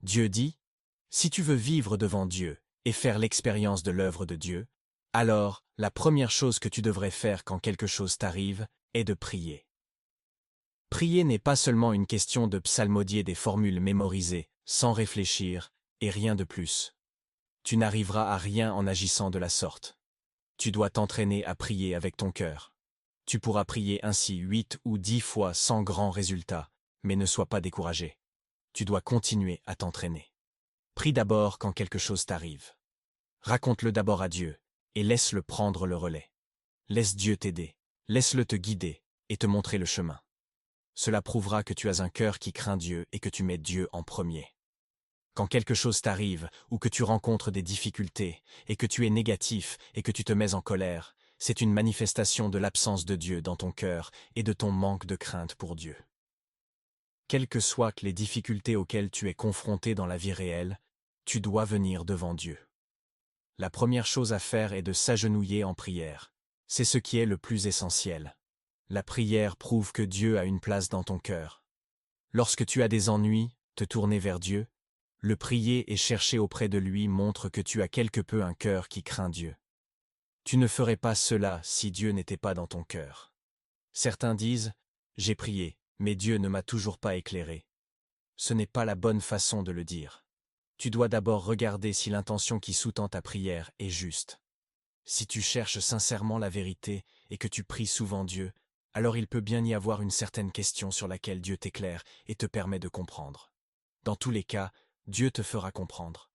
Dieu dit, si tu veux vivre devant Dieu et faire l'expérience de l'œuvre de Dieu, alors la première chose que tu devrais faire quand quelque chose t'arrive est de prier. Prier n'est pas seulement une question de psalmodier des formules mémorisées, sans réfléchir, et rien de plus. Tu n'arriveras à rien en agissant de la sorte. Tu dois t'entraîner à prier avec ton cœur. Tu pourras prier ainsi 8 ou 10 fois sans grand résultat, mais ne sois pas découragé. Tu dois continuer à t'entraîner. Prie d'abord quand quelque chose t'arrive. Raconte-le d'abord à Dieu, et laisse-le prendre le relais. Laisse Dieu t'aider, laisse-le te guider, et te montrer le chemin. Cela prouvera que tu as un cœur qui craint Dieu et que tu mets Dieu en premier. Quand quelque chose t'arrive, ou que tu rencontres des difficultés, et que tu es négatif et que tu te mets en colère, c'est une manifestation de l'absence de Dieu dans ton cœur et de ton manque de crainte pour Dieu. Quelles que soient les difficultés auxquelles tu es confronté dans la vie réelle, tu dois venir devant Dieu. La première chose à faire est de s'agenouiller en prière. C'est ce qui est le plus essentiel. La prière prouve que Dieu a une place dans ton cœur. Lorsque tu as des ennuis, te tourner vers Dieu, le prier et chercher auprès de lui montre que tu as quelque peu un cœur qui craint Dieu. Tu ne ferais pas cela si Dieu n'était pas dans ton cœur. Certains disent « J'ai prié, mais Dieu ne m'a toujours pas éclairé ». Ce n'est pas la bonne façon de le dire. Tu dois d'abord regarder si l'intention qui sous-tend ta prière est juste. Si tu cherches sincèrement la vérité et que tu pries souvent Dieu, alors il peut bien y avoir une certaine question sur laquelle Dieu t'éclaire et te permet de comprendre. Dans tous les cas, Dieu te fera comprendre.